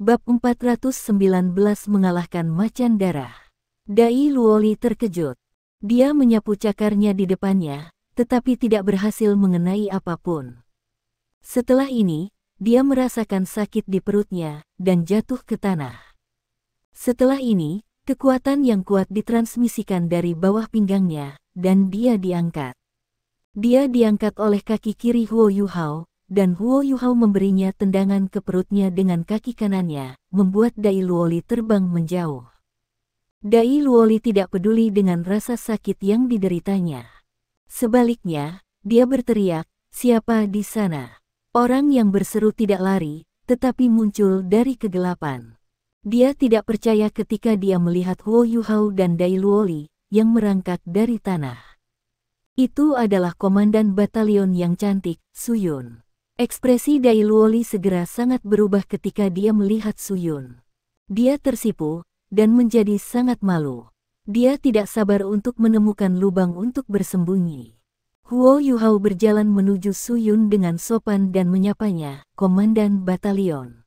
Bab 419 mengalahkan macan darah. Dai Luoli terkejut. Dia menyapu cakarnya di depannya, tetapi tidak berhasil mengenai apapun. Setelah ini, dia merasakan sakit di perutnya dan jatuh ke tanah. Setelah ini, kekuatan yang kuat ditransmisikan dari bawah pinggangnya, dan dia diangkat. Dia diangkat oleh kaki kiri Huo Yuhao, dan Huo Yuhao memberinya tendangan ke perutnya dengan kaki kanannya, membuat Dai Luoli terbang menjauh. Dai Luoli tidak peduli dengan rasa sakit yang dideritanya. Sebaliknya, dia berteriak, "Siapa di sana?" Orang yang berseru tidak lari, tetapi muncul dari kegelapan. Dia tidak percaya ketika dia melihat Huo Yuhao dan Dai Luoli yang merangkak dari tanah. Itu adalah komandan batalion yang cantik, Su Yun. Ekspresi Dai Luoli segera sangat berubah ketika dia melihat Su Yun. Dia tersipu dan menjadi sangat malu. Dia tidak sabar untuk menemukan lubang untuk bersembunyi. Huo Yuhao berjalan menuju Su Yun dengan sopan dan menyapanya, "Komandan batalion."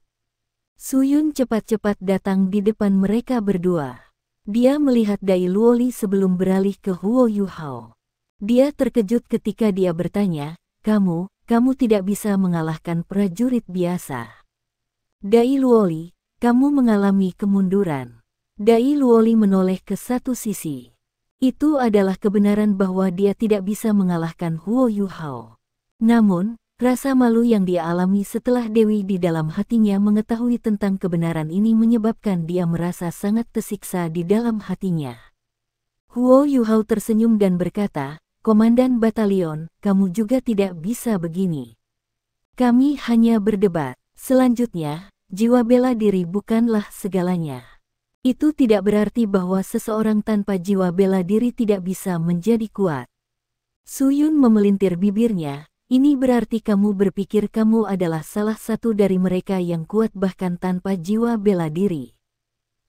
Su Yun cepat-cepat datang di depan mereka berdua. Dia melihat Dai Luoli sebelum beralih ke Huo Yuhao. Dia terkejut ketika dia bertanya, Kamu tidak bisa mengalahkan prajurit biasa." "Dai Luoli, kamu mengalami kemunduran." Dai Luoli menoleh ke satu sisi. Itu adalah kebenaran bahwa dia tidak bisa mengalahkan Huo Yuhao. Namun, rasa malu yang dia alami setelah Dewi di dalam hatinya mengetahui tentang kebenaran ini menyebabkan dia merasa sangat tersiksa di dalam hatinya. Huo Yuhao tersenyum dan berkata, "Komandan batalion, kamu juga tidak bisa begini. Kami hanya berdebat. Selanjutnya, jiwa bela diri bukanlah segalanya." Itu tidak berarti bahwa seseorang tanpa jiwa bela diri tidak bisa menjadi kuat. Su Yun memelintir bibirnya, "Ini berarti kamu berpikir kamu adalah salah satu dari mereka yang kuat bahkan tanpa jiwa bela diri.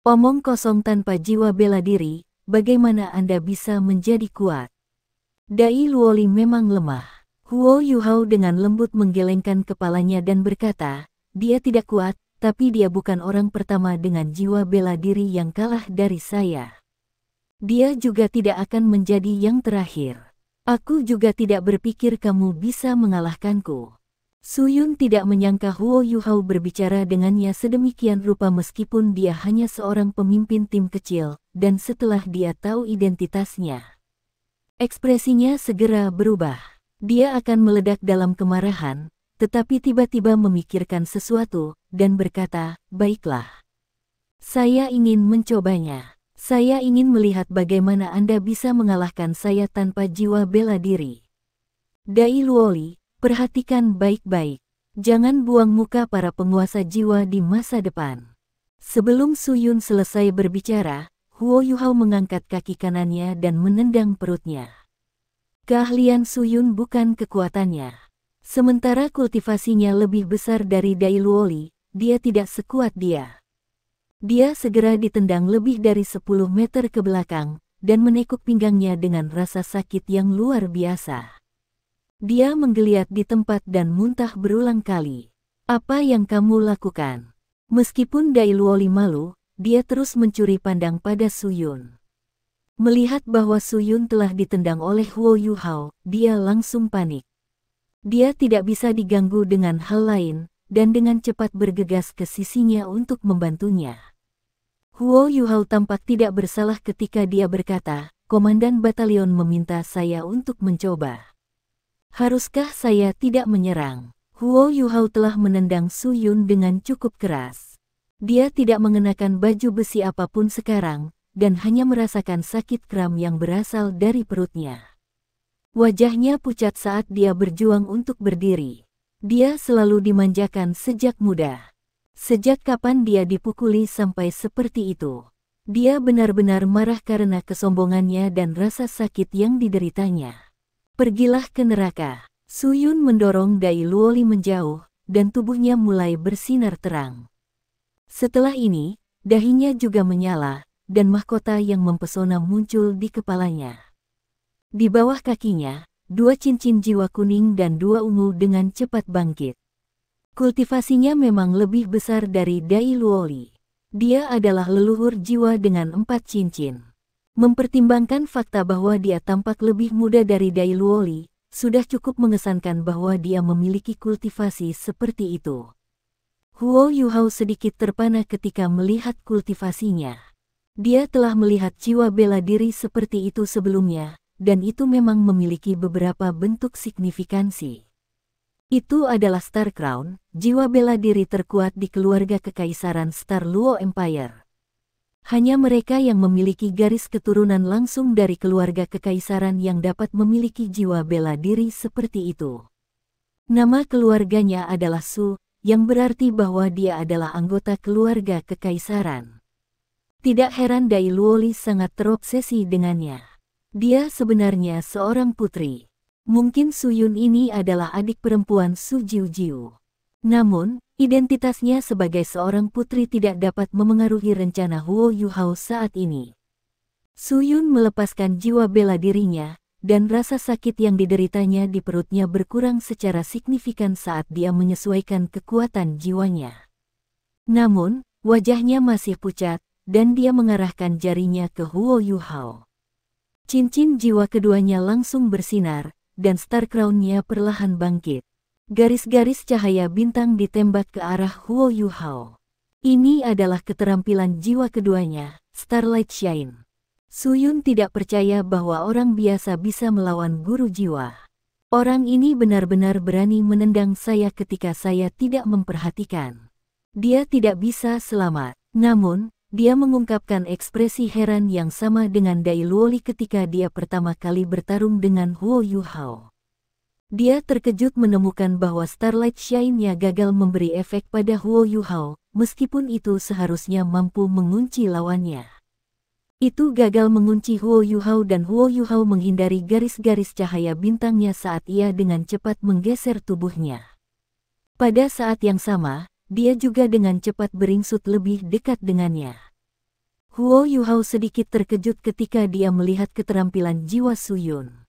Omong kosong tanpa jiwa bela diri, bagaimana Anda bisa menjadi kuat?" Dai Luoli memang lemah. Huo Yuhao dengan lembut menggelengkan kepalanya dan berkata, "Dia tidak kuat. Tapi dia bukan orang pertama dengan jiwa bela diri yang kalah dari saya. Dia juga tidak akan menjadi yang terakhir. Aku juga tidak berpikir kamu bisa mengalahkanku." Su Yun tidak menyangka Huo Yuhao berbicara dengannya sedemikian rupa meskipun dia hanya seorang pemimpin tim kecil, dan setelah dia tahu identitasnya, ekspresinya segera berubah. Dia akan meledak dalam kemarahan, tetapi tiba-tiba memikirkan sesuatu, dan berkata, "Baiklah. Saya ingin mencobanya. Saya ingin melihat bagaimana Anda bisa mengalahkan saya tanpa jiwa bela diri." Dai Luoli, perhatikan baik-baik. Jangan buang muka para penguasa jiwa di masa depan. Sebelum Su Yun selesai berbicara, Huo Yuhao mengangkat kaki kanannya dan menendang perutnya. Keahlian Su Yun bukan kekuatannya. Sementara kultivasinya lebih besar dari Dai Luoli, dia tidak sekuat dia. Dia segera ditendang lebih dari 10 meter ke belakang, dan menekuk pinggangnya dengan rasa sakit yang luar biasa. Dia menggeliat di tempat dan muntah berulang kali. "Apa yang kamu lakukan?" Meskipun Dai Luoli malu, dia terus mencuri pandang pada Su Yun. Melihat bahwa Su Yun telah ditendang oleh Huo Yuhao, dia langsung panik. Dia tidak bisa diganggu dengan hal lain, dan dengan cepat bergegas ke sisinya untuk membantunya. Huo Yuhao tampak tidak bersalah ketika dia berkata, "Komandan batalion meminta saya untuk mencoba. Haruskah saya tidak menyerang?" Huo Yuhao telah menendang Su Yun dengan cukup keras. Dia tidak mengenakan baju besi apapun sekarang, dan hanya merasakan sakit kram yang berasal dari perutnya. Wajahnya pucat saat dia berjuang untuk berdiri. Dia selalu dimanjakan sejak muda. Sejak kapan dia dipukuli sampai seperti itu? Dia benar-benar marah karena kesombongannya dan rasa sakit yang dideritanya. "Pergilah ke neraka." Su Yun mendorong Dai Luoli menjauh, dan tubuhnya mulai bersinar terang. Setelah ini, dahinya juga menyala, dan mahkota yang mempesona muncul di kepalanya. Di bawah kakinya, 2 cincin jiwa kuning dan 2 ungu dengan cepat bangkit. Kultivasinya memang lebih besar dari Dai Luoli. Dia adalah leluhur jiwa dengan 4 cincin. Mempertimbangkan fakta bahwa dia tampak lebih muda dari Dai Luoli, sudah cukup mengesankan bahwa dia memiliki kultivasi seperti itu. Huo Yuhao sedikit terpana ketika melihat kultivasinya. Dia telah melihat jiwa bela diri seperti itu sebelumnya, dan itu memang memiliki beberapa bentuk signifikansi. Itu adalah Star Crown, jiwa bela diri terkuat di keluarga kekaisaran Star Luo Empire. Hanya mereka yang memiliki garis keturunan langsung dari keluarga kekaisaran yang dapat memiliki jiwa bela diri seperti itu. Nama keluarganya adalah Su, yang berarti bahwa dia adalah anggota keluarga kekaisaran. Tidak heran Dai Luoli sangat terobsesi dengannya. Dia sebenarnya seorang putri. Mungkin Su Yun ini adalah adik perempuan Su Jiujiu. Namun, identitasnya sebagai seorang putri tidak dapat memengaruhi rencana Huo Yuhao saat ini. Su Yun melepaskan jiwa bela dirinya, dan rasa sakit yang dideritanya di perutnya berkurang secara signifikan saat dia menyesuaikan kekuatan jiwanya. Namun, wajahnya masih pucat, dan dia mengarahkan jarinya ke Huo Yuhao. Cincin jiwa keduanya langsung bersinar, dan Star Crown-nya perlahan bangkit. Garis-garis cahaya bintang ditembak ke arah Huo Yuhao. Ini adalah keterampilan jiwa keduanya, Starlight Shine. Su Yun tidak percaya bahwa orang biasa bisa melawan guru jiwa. Orang ini benar-benar berani menendang saya ketika saya tidak memperhatikan. Dia tidak bisa selamat. Namun, dia mengungkapkan ekspresi heran yang sama dengan Dai Luoli ketika dia pertama kali bertarung dengan Huo Yuhao. Dia terkejut menemukan bahwa Starlight Shine-nya gagal memberi efek pada Huo Yuhao, meskipun itu seharusnya mampu mengunci lawannya. Itu gagal mengunci Huo Yuhao dan Huo Yuhao menghindari garis-garis cahaya bintangnya saat ia dengan cepat menggeser tubuhnya. Pada saat yang sama, dia juga dengan cepat beringsut lebih dekat dengannya. Huo Yuhao sedikit terkejut ketika dia melihat keterampilan jiwa Su Yun.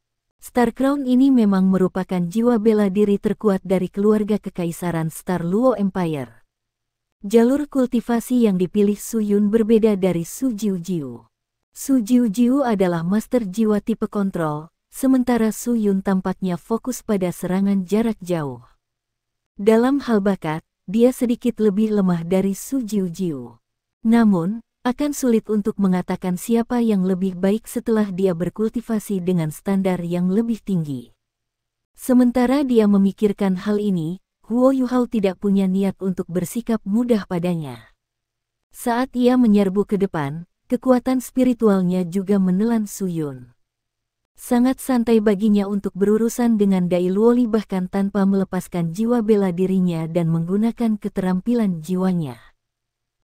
Star Crown ini memang merupakan jiwa bela diri terkuat dari keluarga kekaisaran Star Luo Empire. Jalur kultivasi yang dipilih Su Yun berbeda dari Su Jiujiu. Su Jiujiu adalah master jiwa tipe kontrol, sementara Su Yun tampaknya fokus pada serangan jarak jauh. Dalam hal bakat, dia sedikit lebih lemah dari Su Jiujiu. Namun, akan sulit untuk mengatakan siapa yang lebih baik setelah dia berkultivasi dengan standar yang lebih tinggi. Sementara dia memikirkan hal ini, Huo Yuhao tidak punya niat untuk bersikap mudah padanya. Saat ia menyerbu ke depan, kekuatan spiritualnya juga menelan Su Yun. Sangat santai baginya untuk berurusan dengan Dai Luoli bahkan tanpa melepaskan jiwa bela dirinya dan menggunakan keterampilan jiwanya.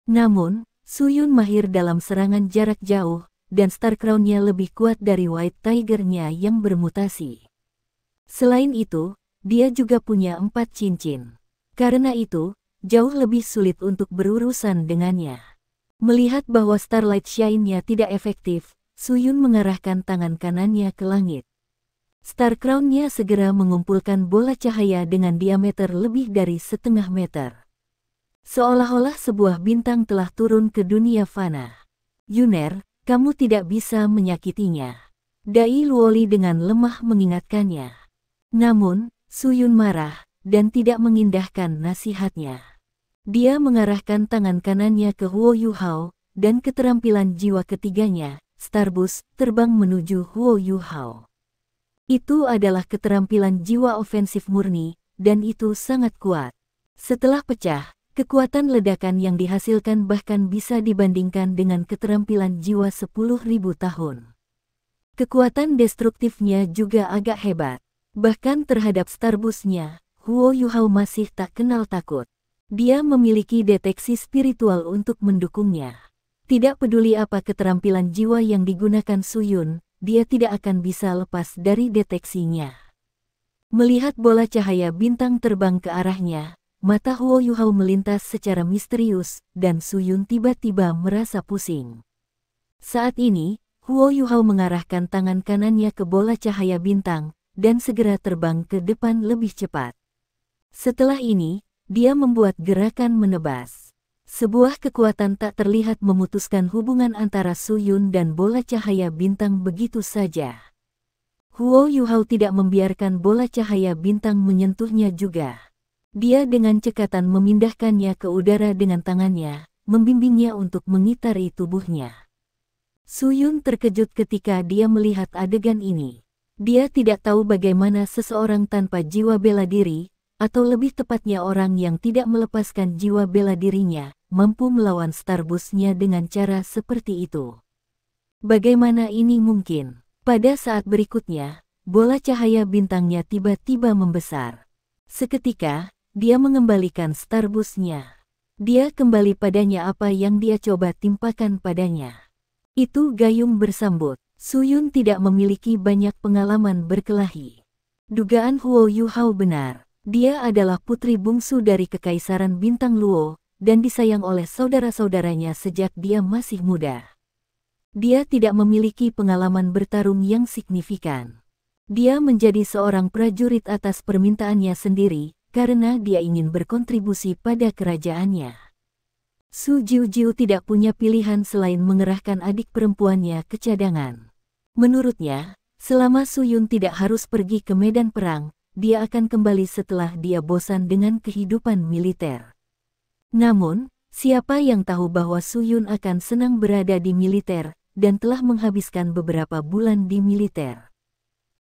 Namun, Su Yun mahir dalam serangan jarak jauh, dan Star Crown-nya lebih kuat dari White Tiger-nya yang bermutasi. Selain itu, dia juga punya 4 cincin. Karena itu, jauh lebih sulit untuk berurusan dengannya. Melihat bahwa Starlight Shine-nya tidak efektif, Su Yun mengarahkan tangan kanannya ke langit. Star Crown-nya segera mengumpulkan bola cahaya dengan diameter lebih dari 1/2 meter. Seolah-olah sebuah bintang telah turun ke dunia fana. Yuner, kamu tidak bisa menyakitinya. Dai Luoli dengan lemah mengingatkannya. Namun, Su Yun marah, dan tidak mengindahkan nasihatnya. Dia mengarahkan tangan kanannya ke Huo Yuhao, dan keterampilan jiwa ketiganya, Starbus, terbang menuju Huo Yuhao. Itu adalah keterampilan jiwa ofensif murni, dan itu sangat kuat. Setelah pecah, kekuatan ledakan yang dihasilkan bahkan bisa dibandingkan dengan keterampilan jiwa 10.000 tahun. Kekuatan destruktifnya juga agak hebat. Bahkan terhadap Starbus-nya, Huo Yuhao masih tak kenal takut. Dia memiliki deteksi spiritual untuk mendukungnya. Tidak peduli apa keterampilan jiwa yang digunakan Su Yun, dia tidak akan bisa lepas dari deteksinya. Melihat bola cahaya bintang terbang ke arahnya, mata Huo Yuhao melintas secara misterius, dan Su Yun tiba-tiba merasa pusing. Saat ini, Huo Yuhao mengarahkan tangan kanannya ke bola cahaya bintang, dan segera terbang ke depan lebih cepat. Setelah ini, dia membuat gerakan menebas. Sebuah kekuatan tak terlihat memutuskan hubungan antara Su Yun dan bola cahaya bintang begitu saja. Huo Yuhao tidak membiarkan bola cahaya bintang menyentuhnya juga. Dia dengan cekatan memindahkannya ke udara dengan tangannya, membimbingnya untuk mengitari tubuhnya. Su Yun terkejut ketika dia melihat adegan ini. Dia tidak tahu bagaimana seseorang tanpa jiwa bela diri, atau lebih tepatnya orang yang tidak melepaskan jiwa bela dirinya, mampu melawan Starbus-nya dengan cara seperti itu. Bagaimana ini mungkin? Pada saat berikutnya, bola cahaya bintangnya tiba-tiba membesar. Seketika, dia mengembalikan Starbus-nya. Dia kembali padanya apa yang dia coba timpakan padanya. Itu gayung bersambut. Su Yun tidak memiliki banyak pengalaman berkelahi. Dugaan Huo Yuhao benar. Dia adalah putri bungsu dari Kekaisaran Bintang Luo, dan disayang oleh saudara-saudaranya sejak dia masih muda. Dia tidak memiliki pengalaman bertarung yang signifikan. Dia menjadi seorang prajurit atas permintaannya sendiri, karena dia ingin berkontribusi pada kerajaannya. Su Jiujiu tidak punya pilihan selain mengerahkan adik perempuannya ke cadangan. Menurutnya, selama Su Yun tidak harus pergi ke medan perang, dia akan kembali setelah dia bosan dengan kehidupan militer. Namun, siapa yang tahu bahwa Su Yun akan senang berada di militer, dan telah menghabiskan beberapa bulan di militer.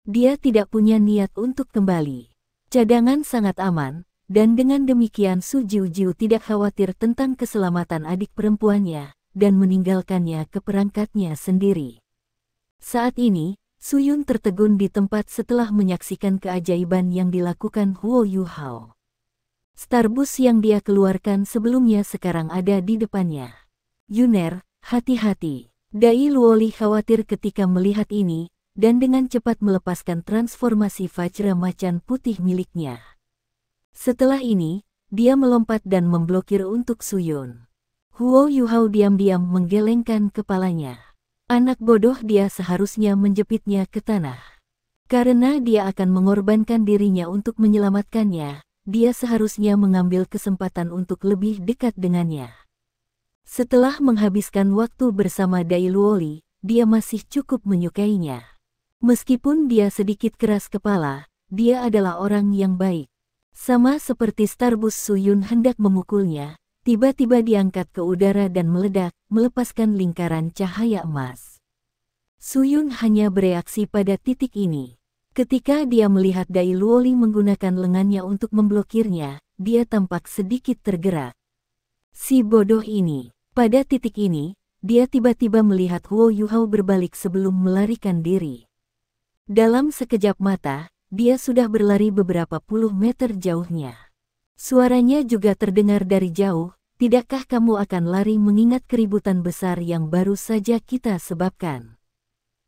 Dia tidak punya niat untuk kembali. Cadangan sangat aman, dan dengan demikian Su Jiujiu tidak khawatir tentang keselamatan adik perempuannya, dan meninggalkannya ke perangkatnya sendiri. Saat ini, Su Yun tertegun di tempat setelah menyaksikan keajaiban yang dilakukan Huo Yuhao. Starbus yang dia keluarkan sebelumnya sekarang ada di depannya. Yuner, hati-hati. Dai Luoli khawatir ketika melihat ini, dan dengan cepat melepaskan transformasi Vajra macan putih miliknya. Setelah ini, dia melompat dan memblokir untuk Su Yun. Huo Yuhao diam-diam menggelengkan kepalanya. Anak bodoh, dia seharusnya menjepitnya ke tanah. Karena dia akan mengorbankan dirinya untuk menyelamatkannya, dia seharusnya mengambil kesempatan untuk lebih dekat dengannya. Setelah menghabiskan waktu bersama Dai Luoli, dia masih cukup menyukainya. Meskipun dia sedikit keras kepala, dia adalah orang yang baik. Sama seperti Starbus, Su Yun hendak memukulnya, tiba-tiba diangkat ke udara dan meledak, melepaskan lingkaran cahaya emas. Su Yun hanya bereaksi pada titik ini. Ketika dia melihat Dai Luoli menggunakan lengannya untuk memblokirnya, dia tampak sedikit tergerak. Si bodoh ini. Pada titik ini, dia tiba-tiba melihat Huo Yuhao berbalik sebelum melarikan diri. Dalam sekejap mata, dia sudah berlari beberapa puluh meter jauhnya. Suaranya juga terdengar dari jauh, "Tidakkah kamu akan lari mengingat keributan besar yang baru saja kita sebabkan?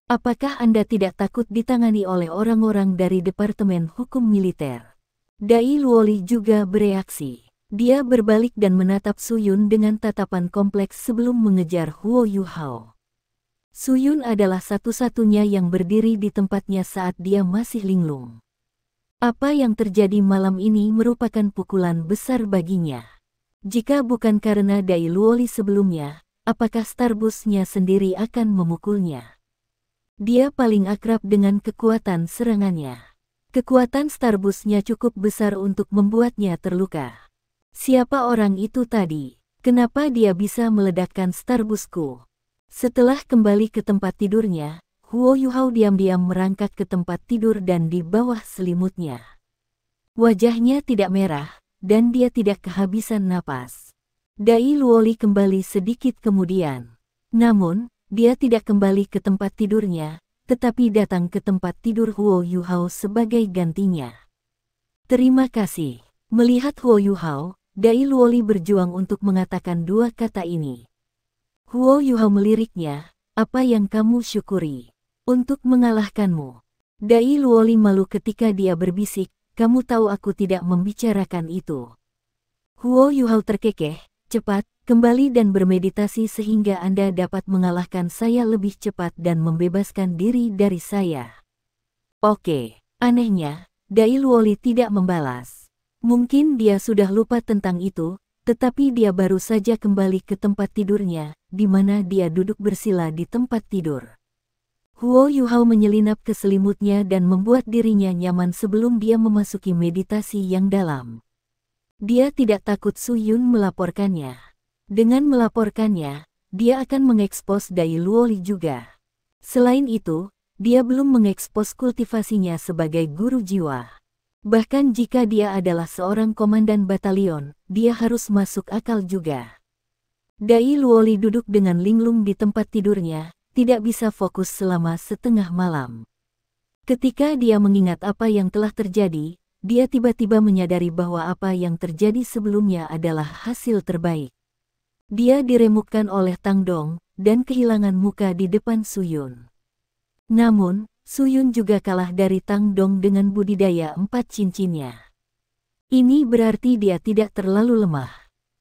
Apakah Anda tidak takut ditangani oleh orang-orang dari Departemen Hukum Militer?" Dai Luoli juga bereaksi. Dia berbalik dan menatap Su Yun dengan tatapan kompleks sebelum mengejar Huo Yuhao. Su Yun adalah satu-satunya yang berdiri di tempatnya saat dia masih linglung. Apa yang terjadi malam ini merupakan pukulan besar baginya. Jika bukan karena Dai Luoli sebelumnya, apakah Starbus-nya sendiri akan memukulnya? Dia paling akrab dengan kekuatan serangannya. Kekuatan Starbus-nya cukup besar untuk membuatnya terluka. Siapa orang itu tadi? Kenapa dia bisa meledakkan Starbusku? Setelah kembali ke tempat tidurnya, Huo Yuhao diam-diam merangkak ke tempat tidur dan di bawah selimutnya. Wajahnya tidak merah, dan dia tidak kehabisan napas. Dai Luoli kembali sedikit kemudian. Namun, dia tidak kembali ke tempat tidurnya, tetapi datang ke tempat tidur Huo Yuhao sebagai gantinya. Terima kasih. Melihat Huo Yuhao, Dai Luoli berjuang untuk mengatakan dua kata ini. Huo Yuhao meliriknya, "Apa yang kamu syukuri untuk mengalahkanmu?" Dai Luoli malu ketika dia berbisik, "Kamu tahu aku tidak membicarakan itu." Huo Yuhao terkekeh, "Cepat, kembali dan bermeditasi sehingga Anda dapat mengalahkan saya lebih cepat dan membebaskan diri dari saya." Oke. Anehnya, Dai Luoli tidak membalas. Mungkin dia sudah lupa tentang itu, tetapi dia baru saja kembali ke tempat tidurnya, di mana dia duduk bersila di tempat tidur. Huo Yuhao menyelinap ke selimutnya dan membuat dirinya nyaman sebelum dia memasuki meditasi yang dalam. Dia tidak takut Su Yun melaporkannya. Dengan melaporkannya, dia akan mengekspos Dai Luoli juga. Selain itu, dia belum mengekspos kultivasinya sebagai guru jiwa. Bahkan jika dia adalah seorang komandan batalion, dia harus masuk akal juga. Dai Luoli duduk dengan linglung di tempat tidurnya, tidak bisa fokus selama setengah malam. Ketika dia mengingat apa yang telah terjadi, dia tiba-tiba menyadari bahwa apa yang terjadi sebelumnya adalah hasil terbaik. Dia diremukkan oleh Tang Dong, dan kehilangan muka di depan Su Yun. Namun, Su Yun juga kalah dari Tang Dong dengan budidaya 4 cincinnya. Ini berarti dia tidak terlalu lemah.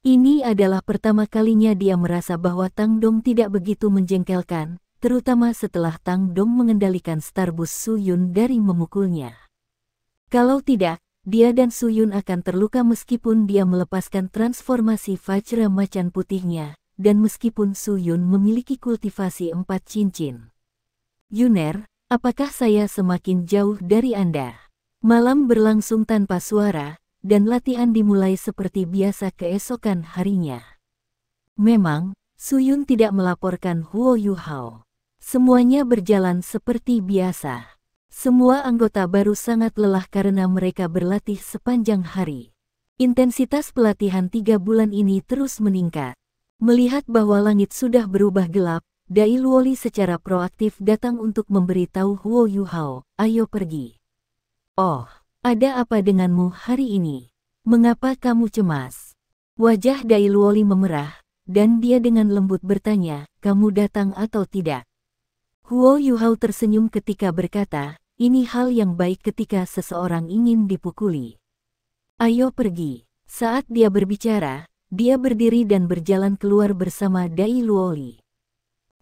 Ini adalah pertama kalinya dia merasa bahwa Tang Dong tidak begitu menjengkelkan, terutama setelah Tang Dong mengendalikan Starbus Su Yun dari memukulnya. Kalau tidak, dia dan Su Yun akan terluka meskipun dia melepaskan transformasi Vajra macan putihnya, dan meskipun Su Yun memiliki kultivasi 4 cincin. Yuner, apakah saya semakin jauh dari Anda? Malam berlangsung tanpa suara, dan latihan dimulai seperti biasa keesokan harinya. Memang, Su Yun tidak melaporkan Huo Yuhao. Semuanya berjalan seperti biasa. Semua anggota baru sangat lelah karena mereka berlatih sepanjang hari. Intensitas pelatihan 3 bulan ini terus meningkat. Melihat bahwa langit sudah berubah gelap, Dai Luoli secara proaktif datang untuk memberitahu Huo Yuhao, ayo pergi. Oh, ada apa denganmu hari ini? Mengapa kamu cemas? Wajah Dai Luoli memerah, dan dia dengan lembut bertanya, kamu datang atau tidak? Huo Yuhao tersenyum ketika berkata, ini hal yang baik ketika seseorang ingin dipukuli. Ayo pergi. Saat dia berbicara, dia berdiri dan berjalan keluar bersama Dai Luoli.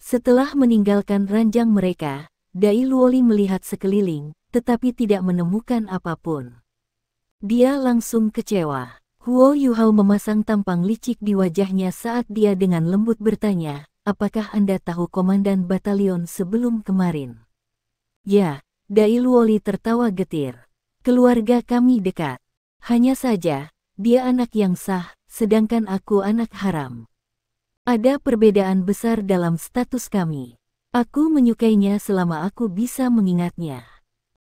Setelah meninggalkan ranjang mereka, Dai Luoli melihat sekeliling, tetapi tidak menemukan apapun. Dia langsung kecewa. Huo Yuhao memasang tampang licik di wajahnya saat dia dengan lembut bertanya, apakah Anda tahu komandan batalion sebelum kemarin? Ya. Dai Luoli tertawa getir. Keluarga kami dekat. Hanya saja, dia anak yang sah, sedangkan aku anak haram. Ada perbedaan besar dalam status kami. Aku menyukainya selama aku bisa mengingatnya.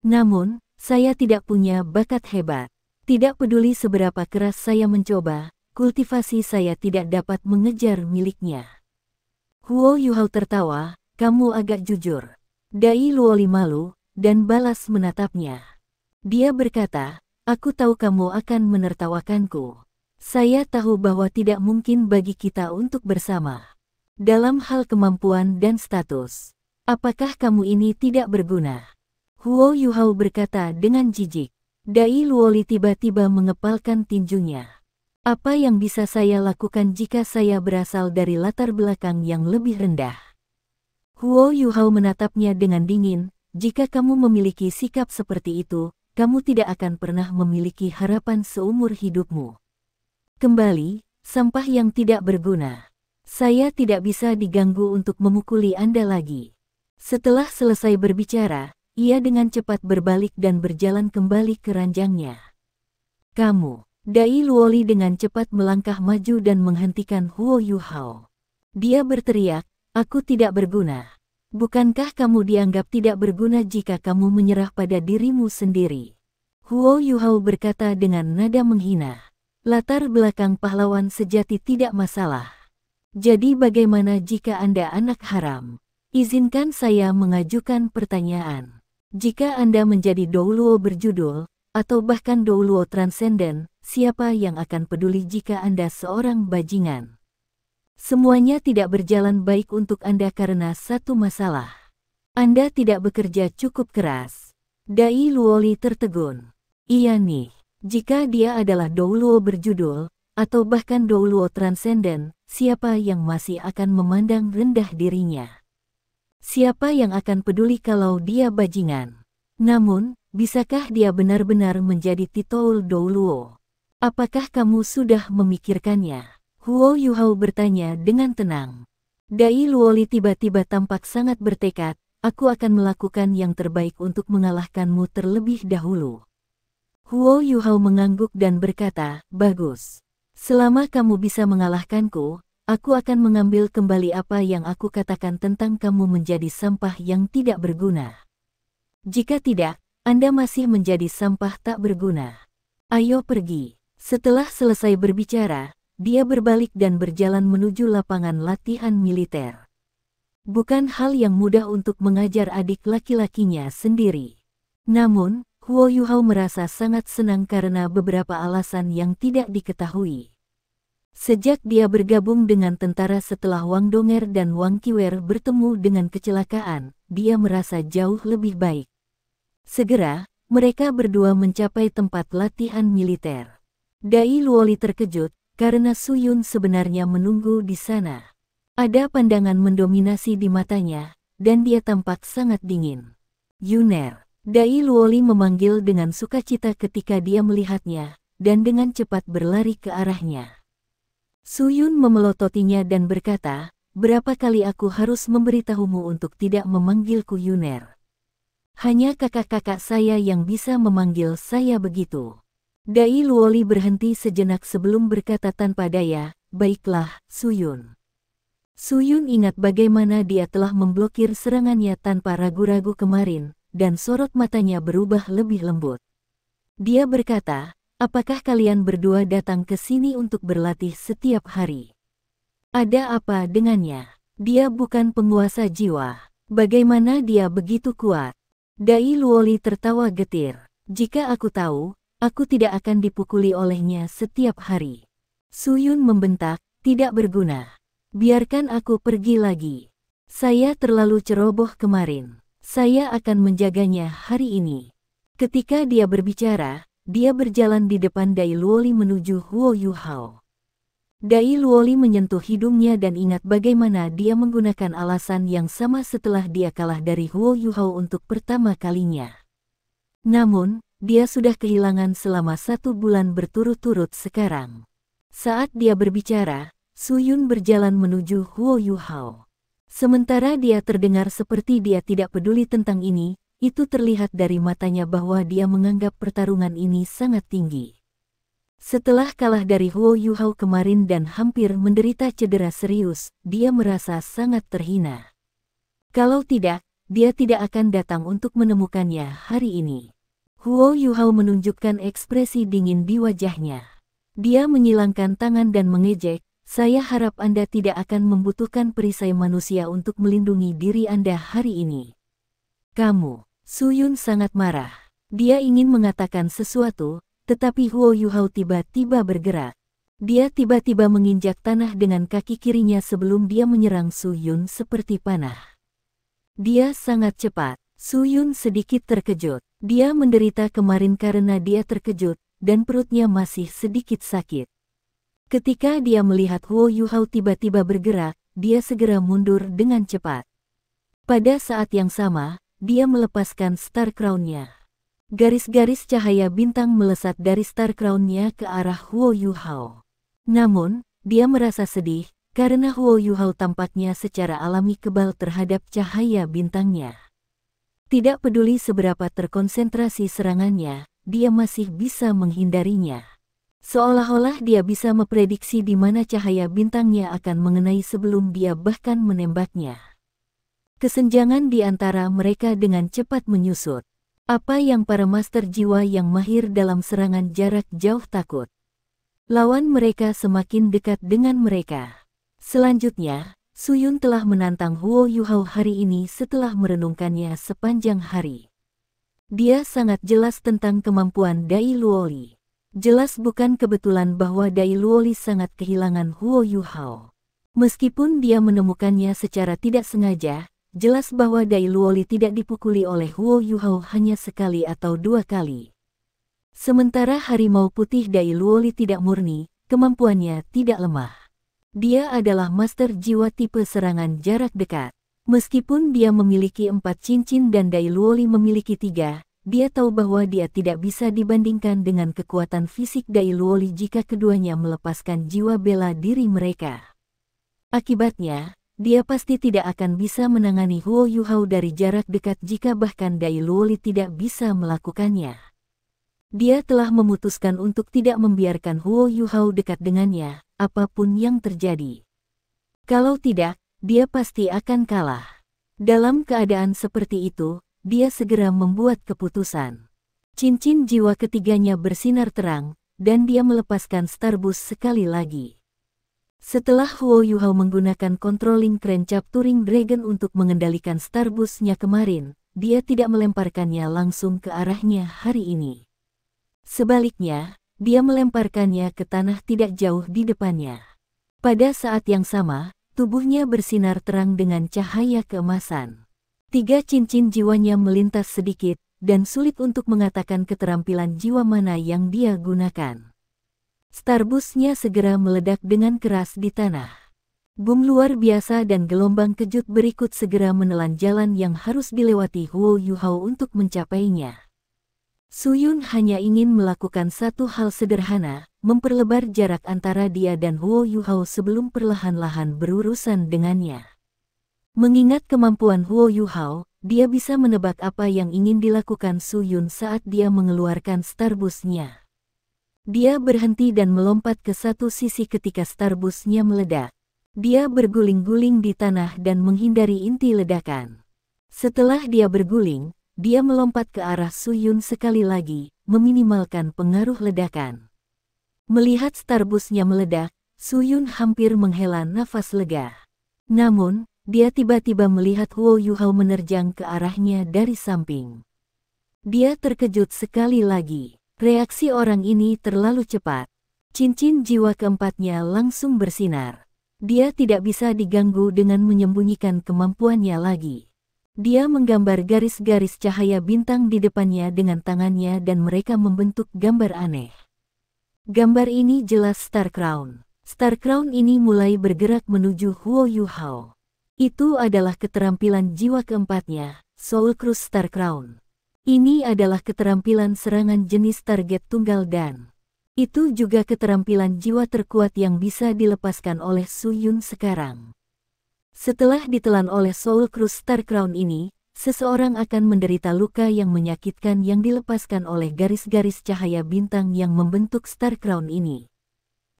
Namun, saya tidak punya bakat hebat. Tidak peduli seberapa keras saya mencoba, kultivasi saya tidak dapat mengejar miliknya. Huo Yuhao tertawa, kamu agak jujur. Dai Luoli malu, dan balas menatapnya. Dia berkata, aku tahu kamu akan menertawakanku. Saya tahu bahwa tidak mungkin bagi kita untuk bersama. Dalam hal kemampuan dan status. Apakah kamu ini tidak berguna? Huo Yuhao berkata dengan jijik. Dai Luoli tiba-tiba mengepalkan tinjunya. Apa yang bisa saya lakukan jika saya berasal dari latar belakang yang lebih rendah? Huo Yuhao menatapnya dengan dingin. Jika kamu memiliki sikap seperti itu, kamu tidak akan pernah memiliki harapan seumur hidupmu. Kembali, sampah yang tidak berguna. Saya tidak bisa diganggu untuk memukuli Anda lagi. Setelah selesai berbicara, ia dengan cepat berbalik dan berjalan kembali ke ranjangnya. Kamu, Dai Luoli dengan cepat melangkah maju dan menghentikan Huo Yuhao. Dia berteriak, aku tidak berguna. Bukankah kamu dianggap tidak berguna jika kamu menyerah pada dirimu sendiri? Huo Yuhao berkata dengan nada menghina. Latar belakang pahlawan sejati tidak masalah. Jadi bagaimana jika Anda anak haram? Izinkan saya mengajukan pertanyaan. Jika Anda menjadi Douluo berjudul, atau bahkan Douluo transenden, siapa yang akan peduli jika Anda seorang bajingan? Semuanya tidak berjalan baik untuk Anda karena satu masalah. Anda tidak bekerja cukup keras. Dai Luoli tertegun. Iya nih, jika dia adalah Douluo berjudul, atau bahkan Douluo transenden, siapa yang masih akan memandang rendah dirinya? Siapa yang akan peduli kalau dia bajingan? Namun, bisakah dia benar-benar menjadi Titoul Douluo? Apakah kamu sudah memikirkannya? Huo Yuhao bertanya dengan tenang. Dai Luoli tiba-tiba tampak sangat bertekad, aku akan melakukan yang terbaik untuk mengalahkanmu terlebih dahulu. Huo Yuhao mengangguk dan berkata, bagus. Selama kamu bisa mengalahkanku, aku akan mengambil kembali apa yang aku katakan tentang kamu menjadi sampah yang tidak berguna. Jika tidak, Anda masih menjadi sampah tak berguna. Ayo pergi. Setelah selesai berbicara, dia berbalik dan berjalan menuju lapangan latihan militer. Bukan hal yang mudah untuk mengajar adik laki-lakinya sendiri. Namun, Huo Yuhao merasa sangat senang karena beberapa alasan yang tidak diketahui. Sejak dia bergabung dengan tentara setelah Wang Donger dan Wang Qiwer bertemu dengan kecelakaan, dia merasa jauh lebih baik. Segera, mereka berdua mencapai tempat latihan militer. Dai Luoli terkejut, karena Su Yun sebenarnya menunggu di sana. Ada pandangan mendominasi di matanya, dan dia tampak sangat dingin. Yuner. Dai Luoli memanggil dengan sukacita ketika dia melihatnya, dan dengan cepat berlari ke arahnya. Su Yun memelototinya dan berkata, berapa kali aku harus memberitahumu untuk tidak memanggilku Yuner? Hanya kakak-kakak saya yang bisa memanggil saya begitu. Dai Luoli berhenti sejenak sebelum berkata tanpa daya, baiklah, Su Yun. Su Yun ingat bagaimana dia telah memblokir serangannya tanpa ragu-ragu kemarin, dan sorot matanya berubah lebih lembut. Dia berkata, apakah kalian berdua datang ke sini untuk berlatih setiap hari? Ada apa dengannya? Dia bukan penguasa jiwa. Bagaimana dia begitu kuat? Dai Luoli tertawa getir. Jika aku tahu, aku tidak akan dipukuli olehnya setiap hari. Su Yun membentak, tidak berguna. Biarkan aku pergi lagi. Saya terlalu ceroboh kemarin. Saya akan menjaganya hari ini. Ketika dia berbicara, dia berjalan di depan Dai Luoli menuju Huo Yuhao. Dai Luoli menyentuh hidungnya dan ingat bagaimana dia menggunakan alasan yang sama setelah dia kalah dari Huo Yuhao untuk pertama kalinya. Namun, dia sudah kehilangan selama 1 bulan berturut-turut sekarang. Saat dia berbicara, Su Yun berjalan menuju Huo Yuhao. Sementara dia terdengar seperti dia tidak peduli tentang ini, itu terlihat dari matanya bahwa dia menganggap pertarungan ini sangat tinggi. Setelah kalah dari Huo Yuhao kemarin dan hampir menderita cedera serius, dia merasa sangat terhina. Kalau tidak, dia tidak akan datang untuk menemukannya hari ini. Huo Yuhao menunjukkan ekspresi dingin di wajahnya. Dia menyilangkan tangan dan mengejek, saya harap Anda tidak akan membutuhkan perisai manusia untuk melindungi diri Anda hari ini. Kamu, Su Yun sangat marah. Dia ingin mengatakan sesuatu, tetapi Huo Yuhao tiba-tiba bergerak. Dia tiba-tiba menginjak tanah dengan kaki kirinya sebelum dia menyerang Su Yun seperti panah. Dia sangat cepat. Su Yun sedikit terkejut. Dia menderita kemarin karena dia terkejut, dan perutnya masih sedikit sakit. Ketika dia melihat Huo Yuhao tiba-tiba bergerak, dia segera mundur dengan cepat. Pada saat yang sama, dia melepaskan Star Crown-nya. Garis-garis cahaya bintang melesat dari Star Crown-nya ke arah Huo Yuhao. Namun, dia merasa sedih, karena Huo Yuhao tampaknya secara alami kebal terhadap cahaya bintangnya. Tidak peduli seberapa terkonsentrasi serangannya, dia masih bisa menghindarinya. Seolah-olah dia bisa memprediksi di mana cahaya bintangnya akan mengenai sebelum dia bahkan menembaknya. Kesenjangan di antara mereka dengan cepat menyusut. Apa yang para master jiwa yang mahir dalam serangan jarak jauh takut? Lawan mereka semakin dekat dengan mereka. Selanjutnya, Su Yun telah menantang Huo Yuhao hari ini setelah merenungkannya sepanjang hari. Dia sangat jelas tentang kemampuan Dai Luoli. Jelas bukan kebetulan bahwa Dai Luoli sangat kehilangan Huo Yuhao. Meskipun dia menemukannya secara tidak sengaja, jelas bahwa Dai Luoli tidak dipukuli oleh Huo Yuhao hanya sekali atau 2 kali. Sementara harimau putih Dai Luoli tidak murni, kemampuannya tidak lemah. Dia adalah master jiwa tipe serangan jarak dekat. Meskipun dia memiliki 4 cincin dan Dai Luoli memiliki 3, dia tahu bahwa dia tidak bisa dibandingkan dengan kekuatan fisik Dai Luoli jika keduanya melepaskan jiwa bela diri mereka. Akibatnya, dia pasti tidak akan bisa menangani Huo Yuhao dari jarak dekat jika bahkan Dai Luoli tidak bisa melakukannya. Dia telah memutuskan untuk tidak membiarkan Huo Yuhao dekat dengannya, apapun yang terjadi. Kalau tidak, dia pasti akan kalah. Dalam keadaan seperti itu, dia segera membuat keputusan. Cincin jiwa ketiganya bersinar terang, dan dia melepaskan Starbus sekali lagi. Setelah Huo Yuhao menggunakan controlling crane capturing dragon untuk mengendalikan Starbus-nya kemarin, dia tidak melemparkannya langsung ke arahnya hari ini. Sebaliknya, dia melemparkannya ke tanah tidak jauh di depannya. Pada saat yang sama, tubuhnya bersinar terang dengan cahaya keemasan. 3 cincin jiwanya melintas sedikit, dan sulit untuk mengatakan keterampilan jiwa mana yang dia gunakan. Starbus-nya segera meledak dengan keras di tanah. Boom luar biasa dan gelombang kejut berikut segera menelan jalan yang harus dilewati Huo Yuhao untuk mencapainya. Su Yun hanya ingin melakukan satu hal sederhana, memperlebar jarak antara dia dan Huo Yuhao sebelum perlahan-lahan berurusan dengannya. Mengingat kemampuan Huo Yuhao, dia bisa menebak apa yang ingin dilakukan Su Yun saat dia mengeluarkan Starbus-nya. Dia berhenti dan melompat ke satu sisi ketika Starbus-nya meledak. Dia berguling-guling di tanah dan menghindari inti ledakan. Setelah dia berguling, dia melompat ke arah Su Yun sekali lagi, meminimalkan pengaruh ledakan. Melihat Starbus-nya meledak, Su Yun hampir menghela nafas lega. Namun, dia tiba-tiba melihat Huo Yuhao menerjang ke arahnya dari samping. Dia terkejut sekali lagi. Reaksi orang ini terlalu cepat. Cincin jiwa keempatnya langsung bersinar. Dia tidak bisa diganggu dengan menyembunyikan kemampuannya lagi. Dia menggambar garis-garis cahaya bintang di depannya dengan tangannya dan mereka membentuk gambar aneh. Gambar ini jelas Star Crown. Star Crown ini mulai bergerak menuju Huo Yuhao. Itu adalah keterampilan jiwa keempatnya, Soul Crush Star Crown. Ini adalah keterampilan serangan jenis target tunggal dan itu juga keterampilan jiwa terkuat yang bisa dilepaskan oleh Su Yun sekarang. Setelah ditelan oleh Soul Crush Star Crown ini, seseorang akan menderita luka yang menyakitkan yang dilepaskan oleh garis-garis cahaya bintang yang membentuk Star Crown ini.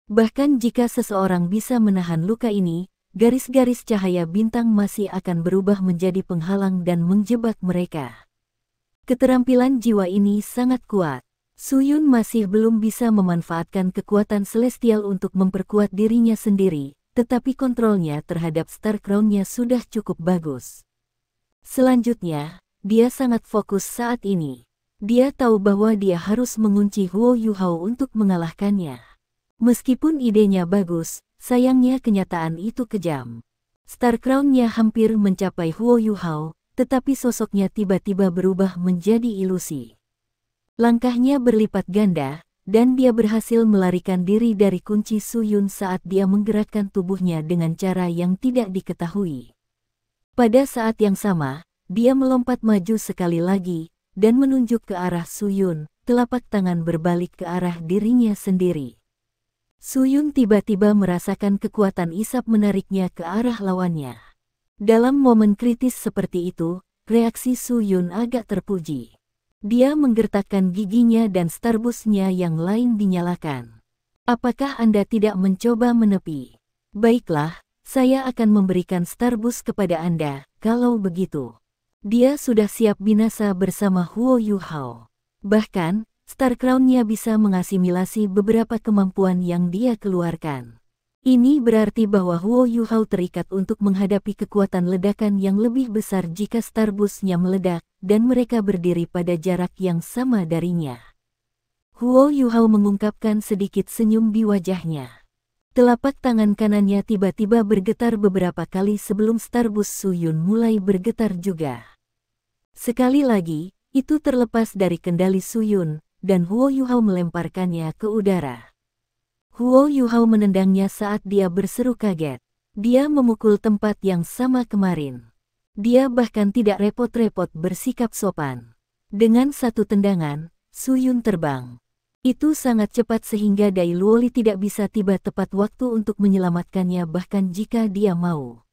Bahkan jika seseorang bisa menahan luka ini, garis-garis cahaya bintang masih akan berubah menjadi penghalang dan menjebak mereka. Keterampilan jiwa ini sangat kuat. Su Yun masih belum bisa memanfaatkan kekuatan celestial untuk memperkuat dirinya sendiri, tetapi kontrolnya terhadap Star Crown-nya sudah cukup bagus. Selanjutnya, dia sangat fokus saat ini. Dia tahu bahwa dia harus mengunci Huo Yuhao untuk mengalahkannya. Meskipun idenya bagus, sayangnya kenyataan itu kejam. Star Crown-nya hampir mencapai Huo Yuhao, tetapi sosoknya tiba-tiba berubah menjadi ilusi. Langkahnya berlipat ganda, dan dia berhasil melarikan diri dari kunci Su Yun saat dia menggerakkan tubuhnya dengan cara yang tidak diketahui. Pada saat yang sama, dia melompat maju sekali lagi, dan menunjuk ke arah Su Yun, telapak tangan berbalik ke arah dirinya sendiri. Su Yun tiba-tiba merasakan kekuatan isap menariknya ke arah lawannya. Dalam momen kritis seperti itu, reaksi Su Yun agak terpuji. Dia menggertakkan giginya dan Starbus-nya yang lain dinyalakan. Apakah Anda tidak mencoba menepi? Baiklah, saya akan memberikan Starbus kepada Anda, kalau begitu. Dia sudah siap binasa bersama Huo Yuhao. Bahkan, Star Crown-nya bisa mengasimilasi beberapa kemampuan yang dia keluarkan. Ini berarti bahwa Huo Yuhao terikat untuk menghadapi kekuatan ledakan yang lebih besar jika Starbus-nya meledak, dan mereka berdiri pada jarak yang sama darinya. Huo Yuhao mengungkapkan sedikit senyum di wajahnya. Telapak tangan kanannya tiba-tiba bergetar beberapa kali sebelum Starbus Su Yun mulai bergetar juga. Sekali lagi, itu terlepas dari kendali Su Yun, dan Huo Yuhao melemparkannya ke udara. Huo Yuhao menendangnya saat dia berseru kaget. Dia memukul tempat yang sama kemarin. Dia bahkan tidak repot-repot bersikap sopan. Dengan satu tendangan, Su Yun terbang. Itu sangat cepat sehingga Dai Luoli tidak bisa tiba tepat waktu untuk menyelamatkannya bahkan jika dia mau.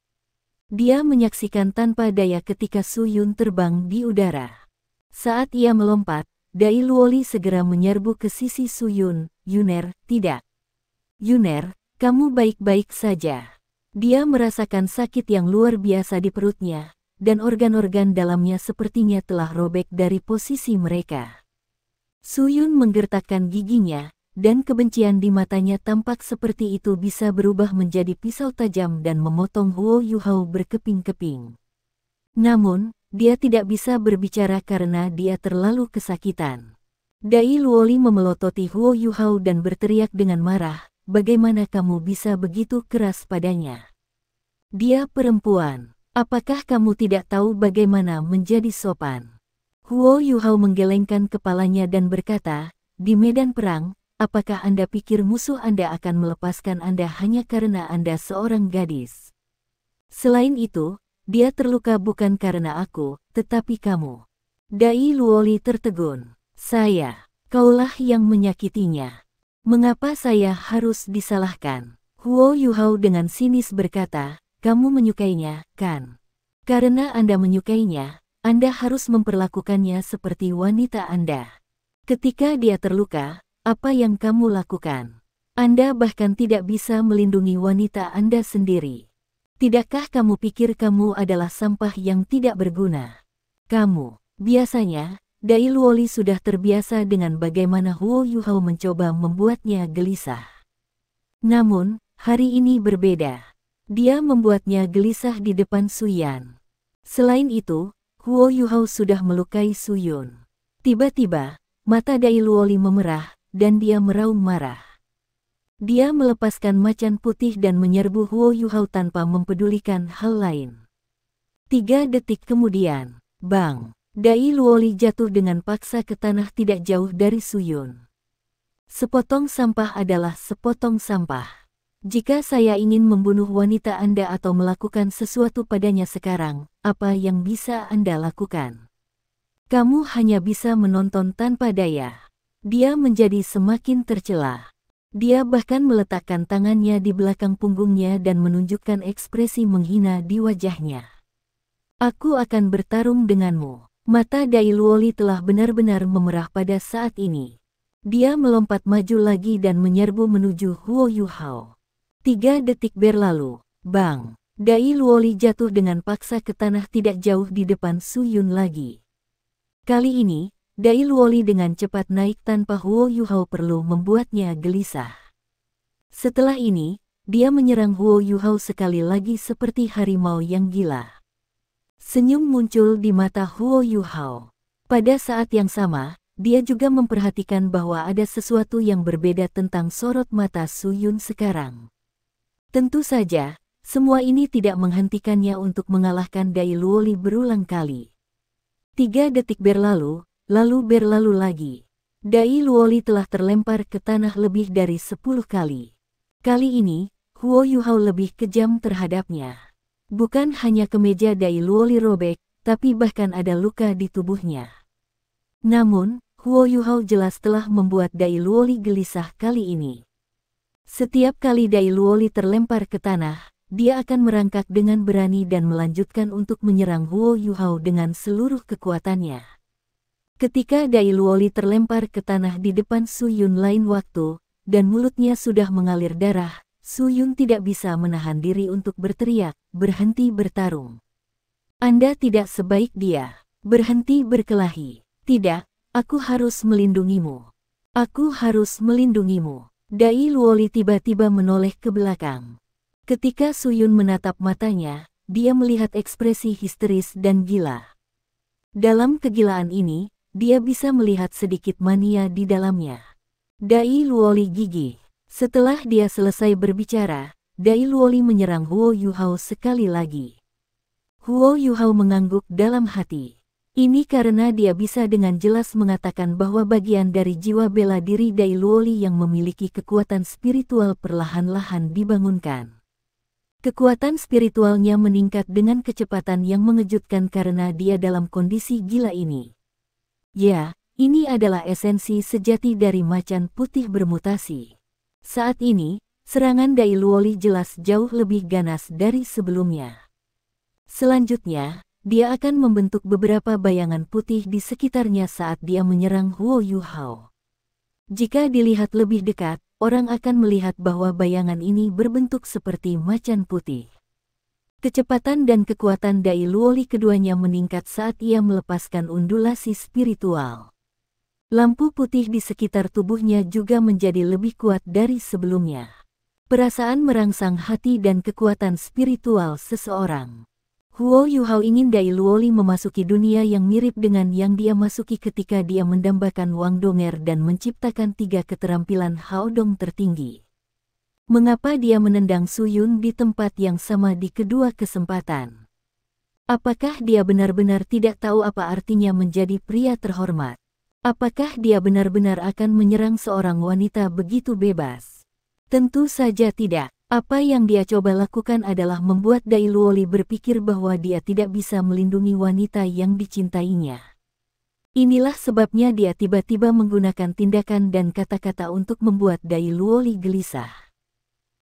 Dia menyaksikan tanpa daya ketika Su Yun terbang di udara. Saat ia melompat, Dai Luoli segera menyerbu ke sisi Su Yun. Yuner, tidak. Yuner, kamu baik-baik saja. Dia merasakan sakit yang luar biasa di perutnya, dan organ-organ dalamnya sepertinya telah robek dari posisi mereka. Su Yun menggertakkan giginya, dan kebencian di matanya tampak seperti itu bisa berubah menjadi pisau tajam dan memotong Huo Yuhao berkeping-keping. Namun, dia tidak bisa berbicara karena dia terlalu kesakitan. Dai Luoli memelototi Huo Yuhao dan berteriak dengan marah, "Bagaimana kamu bisa begitu keras padanya? Dia perempuan. Apakah kamu tidak tahu bagaimana menjadi sopan?" Huo Yuhao menggelengkan kepalanya dan berkata, "Di medan perang, apakah Anda pikir musuh Anda akan melepaskan Anda hanya karena Anda seorang gadis? Selain itu, dia terluka bukan karena aku, tetapi kamu." Dai Luoli tertegun. "Saya, kaulah yang menyakitinya. Mengapa saya harus disalahkan?" Huo Yuhao dengan sinis berkata, "Kamu menyukainya, kan? Karena Anda menyukainya, Anda harus memperlakukannya seperti wanita Anda. Ketika dia terluka, apa yang kamu lakukan? Anda bahkan tidak bisa melindungi wanita Anda sendiri. Tidakkah kamu pikir kamu adalah sampah yang tidak berguna? Kamu." Biasanya, Dai Luoli sudah terbiasa dengan bagaimana Huo Yuhao mencoba membuatnya gelisah. Namun, hari ini berbeda. Dia membuatnya gelisah di depan Su Yan. Selain itu, Huo Yuhao sudah melukai Su Yun. Tiba-tiba, mata Dai Luoli memerah, dan dia meraung marah. Dia melepaskan macan putih dan menyerbu Huo Yuhao tanpa mempedulikan hal lain. 3 detik kemudian, bang! Dai Luoli jatuh dengan paksa ke tanah tidak jauh dari Su Yun. Sepotong sampah adalah sepotong sampah. Jika saya ingin membunuh wanita Anda atau melakukan sesuatu padanya sekarang, apa yang bisa Anda lakukan? Kamu hanya bisa menonton tanpa daya. Dia menjadi semakin tercela. Dia bahkan meletakkan tangannya di belakang punggungnya dan menunjukkan ekspresi menghina di wajahnya. "Aku akan bertarung denganmu." Mata Dai Luoli telah benar-benar memerah pada saat ini. Dia melompat maju lagi dan menyerbu menuju Huo Yuhao. 3 detik berlalu, bang! Dai Luoli jatuh dengan paksa ke tanah tidak jauh di depan Su Yun lagi. Kali ini, Dai Luoli dengan cepat naik tanpa Huo Yuhao perlu membuatnya gelisah. Setelah ini, dia menyerang Huo Yuhao sekali lagi seperti harimau yang gila. Senyum muncul di mata Huo Yuhao. Pada saat yang sama, dia juga memperhatikan bahwa ada sesuatu yang berbeda tentang sorot mata Su Yun sekarang. Tentu saja, semua ini tidak menghentikannya untuk mengalahkan Dai Luoli berulang kali. 3 detik berlalu, lalu berlalu lagi. Dai Luoli telah terlempar ke tanah lebih dari 10 kali. Kali ini, Huo Yuhao lebih kejam terhadapnya. Bukan hanya kemeja Dai Luoli robek, tapi bahkan ada luka di tubuhnya. Namun, Huo Yuhao jelas telah membuat Dai Luoli gelisah kali ini. Setiap kali Dai Luoli terlempar ke tanah, dia akan merangkak dengan berani dan melanjutkan untuk menyerang Huo Yuhao dengan seluruh kekuatannya. Ketika Dai Luoli terlempar ke tanah di depan Su Yun lain waktu, dan mulutnya sudah mengalir darah, Su Yun tidak bisa menahan diri untuk berteriak, "Berhenti bertarung. Anda tidak sebaik dia. Berhenti berkelahi. Tidak, aku harus melindungimu. Aku harus melindungimu." Dai Luoli tiba-tiba menoleh ke belakang. Ketika Su Yun menatap matanya, dia melihat ekspresi histeris dan gila. Dalam kegilaan ini, dia bisa melihat sedikit mania di dalamnya. Dai Luoli gigih. Setelah dia selesai berbicara, Dai Luoli menyerang Huo Yuhao sekali lagi. Huo Yuhao mengangguk dalam hati. Ini karena dia bisa dengan jelas mengatakan bahwa bagian dari jiwa bela diri Dai Luoli yang memiliki kekuatan spiritual perlahan-lahan dibangunkan. Kekuatan spiritualnya meningkat dengan kecepatan yang mengejutkan karena dia dalam kondisi gila ini. Ya, ini adalah esensi sejati dari macan putih bermutasi. Saat ini, serangan Dai Luoli jelas jauh lebih ganas dari sebelumnya. Selanjutnya, dia akan membentuk beberapa bayangan putih di sekitarnya saat dia menyerang Huo Yuhao. Jika dilihat lebih dekat, orang akan melihat bahwa bayangan ini berbentuk seperti macan putih. Kecepatan dan kekuatan Dai Luoli keduanya meningkat saat ia melepaskan undulasi spiritual. Lampu putih di sekitar tubuhnya juga menjadi lebih kuat dari sebelumnya. Perasaan merangsang hati dan kekuatan spiritual seseorang. Huo Yuhao ingin Dai Luoli memasuki dunia yang mirip dengan yang dia masuki ketika dia mendambakan Wang Donger dan menciptakan 3 keterampilan Hao Dong tertinggi. Mengapa dia menendang Su Yun di tempat yang sama di kedua kesempatan? Apakah dia benar-benar tidak tahu apa artinya menjadi pria terhormat? Apakah dia benar-benar akan menyerang seorang wanita begitu bebas? Tentu saja tidak. Apa yang dia coba lakukan adalah membuat Dai Luoli berpikir bahwa dia tidak bisa melindungi wanita yang dicintainya. Inilah sebabnya dia tiba-tiba menggunakan tindakan dan kata-kata untuk membuat Dai Luoli gelisah.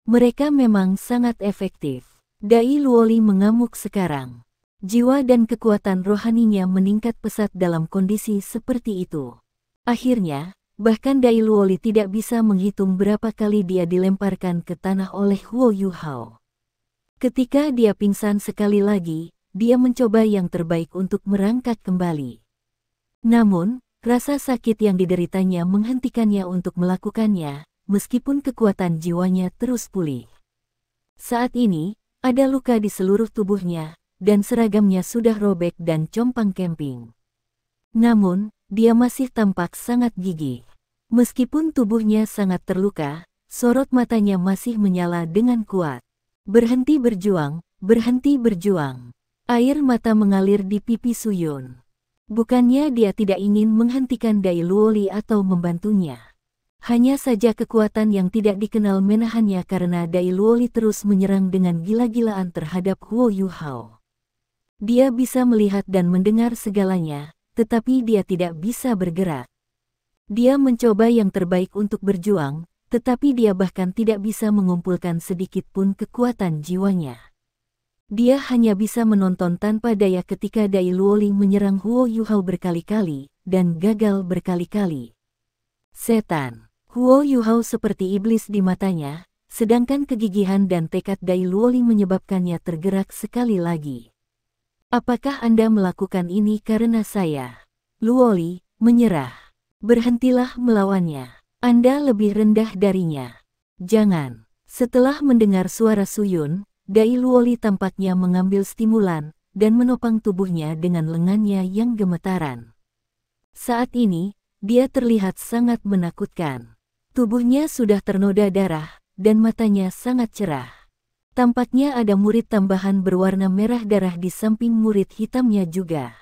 Mereka memang sangat efektif. Dai Luoli mengamuk sekarang. Jiwa dan kekuatan rohaninya meningkat pesat dalam kondisi seperti itu. Akhirnya, bahkan Dai Luoli tidak bisa menghitung berapa kali dia dilemparkan ke tanah oleh Huo Yuhao. Ketika dia pingsan sekali lagi, dia mencoba yang terbaik untuk merangkak kembali. Namun, rasa sakit yang dideritanya menghentikannya untuk melakukannya, meskipun kekuatan jiwanya terus pulih. Saat ini, ada luka di seluruh tubuhnya, dan seragamnya sudah robek dan compang-camping. Namun, dia masih tampak sangat gigih. Meskipun tubuhnya sangat terluka, sorot matanya masih menyala dengan kuat. Berhenti berjuang, berhenti berjuang. Air mata mengalir di pipi Su Yun. Bukannya dia tidak ingin menghentikan Dai Luoli atau membantunya. Hanya saja kekuatan yang tidak dikenal menahannya karena Dai Luoli terus menyerang dengan gila-gilaan terhadap Huo Yuhao. Dia bisa melihat dan mendengar segalanya, tetapi dia tidak bisa bergerak. Dia mencoba yang terbaik untuk berjuang, tetapi dia bahkan tidak bisa mengumpulkan sedikit pun kekuatan jiwanya. Dia hanya bisa menonton tanpa daya ketika Dai Luoli menyerang Huo Yuhao berkali-kali, dan gagal berkali-kali. Setan. Huo Yuhao seperti iblis di matanya, sedangkan kegigihan dan tekad Dai Luoli menyebabkannya tergerak sekali lagi. Apakah Anda melakukan ini karena saya? Luoli, menyerah. Berhentilah melawannya. Anda lebih rendah darinya. Jangan. Setelah mendengar suara Su Yun, Dai Luoli tampaknya mengambil stimulan, dan menopang tubuhnya dengan lengannya yang gemetaran. Saat ini, dia terlihat sangat menakutkan. Tubuhnya sudah ternoda darah, dan matanya sangat cerah. Tampaknya ada murid tambahan berwarna merah darah di samping murid hitamnya juga.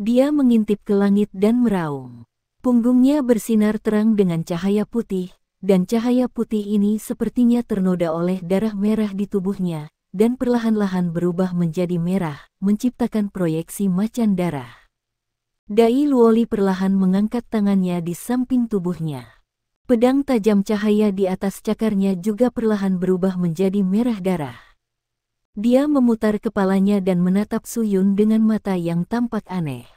Dia mengintip ke langit dan meraung. Punggungnya bersinar terang dengan cahaya putih, dan cahaya putih ini sepertinya ternoda oleh darah merah di tubuhnya, dan perlahan-lahan berubah menjadi merah, menciptakan proyeksi macan darah. Dai Luoli perlahan mengangkat tangannya di samping tubuhnya. Pedang tajam cahaya di atas cakarnya juga perlahan berubah menjadi merah darah. Dia memutar kepalanya dan menatap Su Yun dengan mata yang tampak aneh.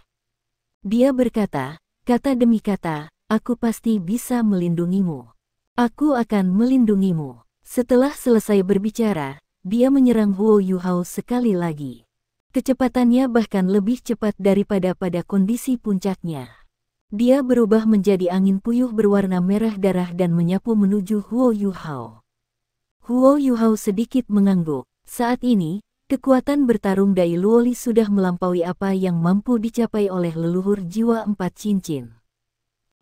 Dia berkata, kata demi kata, aku pasti bisa melindungimu. Aku akan melindungimu. Setelah selesai berbicara, dia menyerang Huo Yuhao sekali lagi. Kecepatannya bahkan lebih cepat daripada pada kondisi puncaknya. Dia berubah menjadi angin puyuh berwarna merah darah dan menyapu menuju Huo Yuhao. Huo Yuhao sedikit mengangguk. Saat ini, kekuatan bertarung Dai Luoli sudah melampaui apa yang mampu dicapai oleh leluhur jiwa 4 cincin.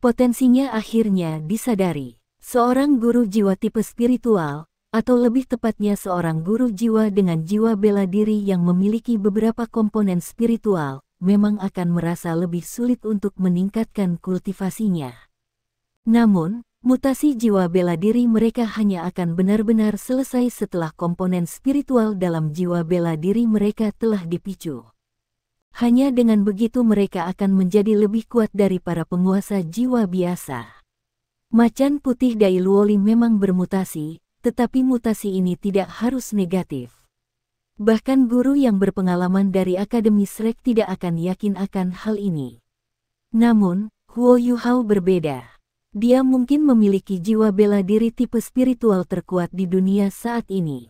Potensinya akhirnya disadari. Seorang guru jiwa tipe spiritual, atau lebih tepatnya seorang guru jiwa dengan jiwa bela diri yang memiliki beberapa komponen spiritual, memang akan merasa lebih sulit untuk meningkatkan kultivasinya. Namun, mutasi jiwa bela diri mereka hanya akan benar-benar selesai setelah komponen spiritual dalam jiwa bela diri mereka telah dipicu. Hanya dengan begitu mereka akan menjadi lebih kuat dari para penguasa jiwa biasa. Macan putih Dai Luoli memang bermutasi, tetapi mutasi ini tidak harus negatif. Bahkan guru yang berpengalaman dari Akademi Shrek tidak akan yakin akan hal ini. Namun, Huo Yuhao berbeda. Dia mungkin memiliki jiwa bela diri tipe spiritual terkuat di dunia saat ini.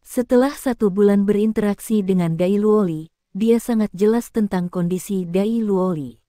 Setelah 1 bulan berinteraksi dengan Dai Luoli, dia sangat jelas tentang kondisi Dai Luoli.